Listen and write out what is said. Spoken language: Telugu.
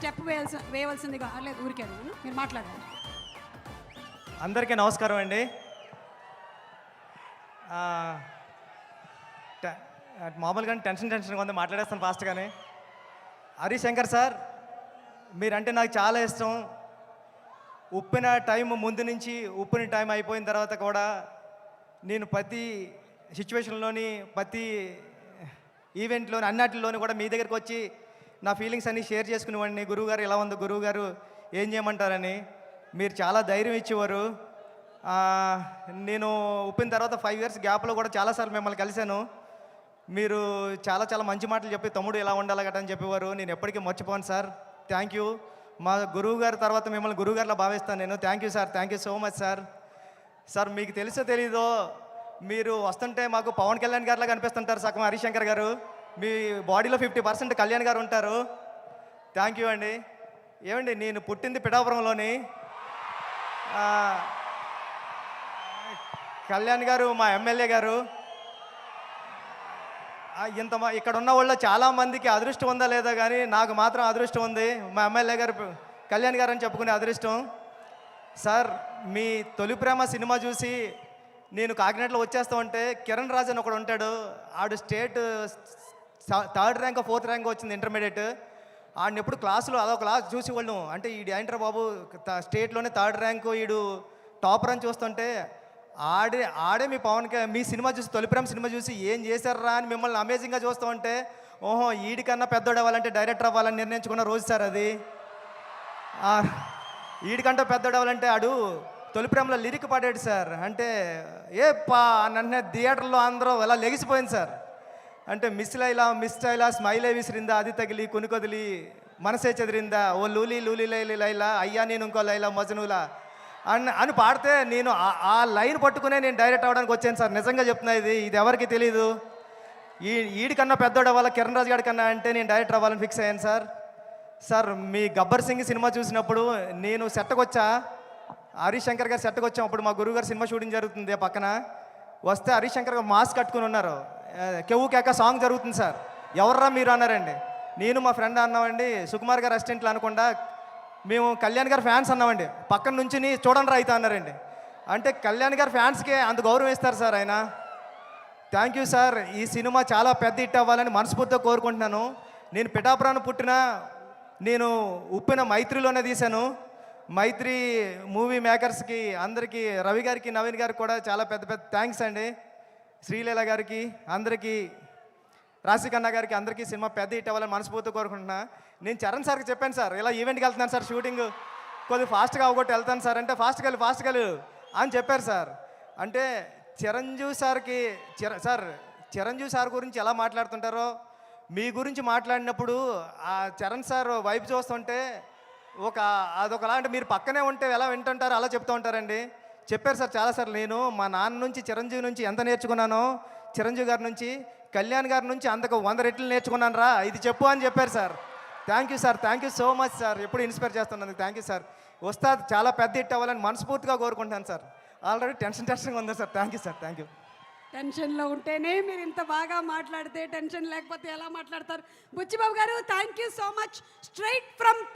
స్టెప్ వేయవలసిందిగా లేదు ఊరికే మీరు మాట్లాడాలి. అందరికీ నమస్కారం అండి. మామూలుగా టెన్షన్గా ఉంది, మాట్లాడేస్తాను ఫాస్ట్గానే. హరిశంకర్ సార్, మీరంటే నాకు చాలా ఇష్టం. ఉప్పిన టైం ముందు నుంచి ఉప్పిన టైం అయిపోయిన తర్వాత కూడా నేను ప్రతి సిచ్యువేషన్లోని ప్రతి ఈవెంట్లోని అన్నిటిలోని కూడా మీ దగ్గరికి వచ్చి నా ఫీలింగ్స్ అన్నీ షేర్ చేసుకునేవాడిని. గురువుగారు ఎలా ఉందో, గురువుగారు ఏం చేయమంటారని మీరు చాలా ధైర్యం ఇచ్చేవారు. నేను ఉప్పిన తర్వాత 5 years గ్యాప్లో కూడా చాలాసార్లు మిమ్మల్ని కలిశాను. మీరు చాలా చాలా మంచి మాటలు చెప్పి తమ్ముడు ఎలా ఉండాలి గట్రా అని చెప్పేవారు. నేను ఎప్పటికీ మర్చిపోను సార్. Thank you. మా గురువు గారి తర్వాత మిమ్మల్ని గురువుగారిలా భావిస్తాను నేను. Thank you sir, thank you so much sir. Sir మీకు తెలుసో తెలీదో, మీరు వస్తుంటే మాకు పవన్ కళ్యాణ్ గారిలా కనిపిస్తుంటారు సగం హరిశంకర్ గారు. మీ బాడీలో 50% కళ్యాణ్ గారు ఉంటారు. థ్యాంక్ యూ అండి. ఏమండి, నేను పుట్టింది పిఠాపురంలోని. కళ్యాణ్ గారు మా ఎమ్మెల్యే గారు. ఇక్కడ ఉన్న వాళ్ళు చాలామందికి అదృష్టం ఉందా లేదా కానీ నాకు మాత్రం అదృష్టం ఉంది. మా ఎమ్మెల్యే గారు కళ్యాణ్ గారు అని చెప్పుకునే అదృష్టం. సార్, మీ తొలి ప్రేమ సినిమా చూసి నేను కాకినాడలో వచ్చేస్తా ఉంటే కిరణ్ రాజ్ అని ఒకడు ఉంటాడు. ఆడు state 3rd rank 4th rank వచ్చింది ఇంటర్మీడియట్. ఆడిని ఎప్పుడు క్లాసులో అదొక క్లాస్ చూసి వాళ్ళు అంటే ఈడు ఏంట్రా బాబు స్టేట్లోనే 3rd ర్యాంకు ఈడు టాపర్ అని చూస్తుంటే ఆడే మీ సినిమా చూసి తొలి ప్రేమ సినిమా చూసి ఏం చేశారా అని మిమ్మల్ని అమేజింగ్గా చూస్తూ ఉంటే ఓహో ఈడికన్నా పెద్దోడు అవ్వాలంటే డైరెక్టర్ అవ్వాలని నిర్ణయించుకున్న రోజు సార్ అది. ఈడికంటే పెద్దోడు అవ్వాలంటే ఆడు తొలి ప్రేమలో లిరిక్ పాడాడు సార్. అంటే నన్ను థియేటర్లో అందరూ అలా లెగిసిపోయింది సార్. అంటే మిస్ లైలా స్మైలే విసిరిందా, అది తగిలి కొనుకొదిలి మనసే చెదిరిందా, ఓ లూలి లూలి లైలి లైలా అయ్యా నేను ఇంకో లైలా మజనులా అని పాడితే నేను ఆ లైన్ పట్టుకునే నేను డైరెక్ట్ అవ్వడానికి వచ్చాను సార్. నిజంగా చెప్తున్నా, ఇది ఎవరికి తెలీదు. ఈడికన్నా పెద్దోడు అవ్వాలి కిరణ్ రాజ్ గారి కన్నా అంటే నేను డైరెక్టర్ అవ్వాలని ఫిక్స్ అయ్యాను సార్. సార్, మీ గబ్బర్ సింగ్ సినిమా చూసినప్పుడు నేను సెట్కి వచ్చా, హరిశంకర్ గారు సెట్కి వచ్చాం. అప్పుడు మా గురువు గారు సినిమా షూటింగ్ జరుగుతుంది పక్కన. వస్తే హరిశంకర్ గారు మాస్క్ కట్టుకుని ఉన్నారు. కెవ్వు కేక సాంగ్ జరుగుతుంది సార్. ఎవర్రా మీరు అన్నారండి. నేను మా ఫ్రెండ్ అన్నామండి, సుకుమార్ గారు అసిస్టెంట్లు అనకుండా మేము కళ్యాణ్ గారు ఫ్యాన్స్ అన్నామండి. పక్కన నుంచి చూడండి రా అయితే అన్నారండి. అంటే కళ్యాణ్ గారు ఫ్యాన్స్కే అంత గౌరవం ఇస్తారు సార్ ఆయన. Thank you sir. ఈ సినిమా చాలా పెద్ద హిట్ అవ్వాలని మనస్ఫూర్తిగా కోరుకుంటున్నాను. నేను పిఠాపురాన్ని పుట్టిన నేను ఉప్పిన మైత్రిలోనే తీశాను. మైత్రి మూవీ మేకర్స్కి అందరికీ, రవి గారికి నవీన్ గారికి కూడా చాలా పెద్ద పెద్ద థ్యాంక్స్ అండి. శ్రీలీల గారికి, అందరికీ, రాశికన్నా గారికి, అందరికీ సినిమా పెద్ద హిట్ అవ్వాలని మనస్ఫూర్తిగా కోరుకుంటున్నా. నేను చరణ్ సార్కి చెప్పాను సార్, ఇలా ఈవెంట్కి వెళ్తున్నాను సార్, షూటింగ్ కొద్దిగా ఫాస్ట్గా అవ్వగొట్టి వెళ్తాను సార్ అంటే ఫాస్ట్గా అని చెప్పారు సార్. అంటే చిరంజీవి సార్ గురించి ఎలా మాట్లాడుతుంటారో మీ గురించి మాట్లాడినప్పుడు ఆ చరణ్ సార్ వైపు చూస్తుంటే అదొకలా అంటే మీరు పక్కనే ఉంటే ఎలా వింటుంటారో అలా చెప్తూ ఉంటారండి. చెప్పారు సార్ చాలాసార్లు. నేను మా నాన్న నుంచి చిరంజీవి నుంచి ఎంత నేర్చుకున్నానో, చిరంజీవి గారి నుంచి కళ్యాణ్ గారి నుంచి అంతకు 100 రెట్లు నేర్చుకున్నాను రా, ఇది చెప్పు అని చెప్పారు sir. Thank you sir, thank you so much sir. ఎప్పుడు ఇన్స్పైర్ చేస్తున్నందుకు థ్యాంక్ యూ సార్. వస్తాది చాలా పెద్ద హిట్ అవ్వాలని మనస్ఫూర్తిగా కోరుకుంటాను సార్. ఆల్రెడీ టెన్షన్గా ఉంది sir. Thank you sir, thank you. టెన్షన్లో ఉంటేనే మీరు ఇంత బాగా మాట్లాడితే, టెన్షన్ లేకపోతే ఎలా మాట్లాడతారు? బుచ్చిబాబు గారు, thank you so much. Straight from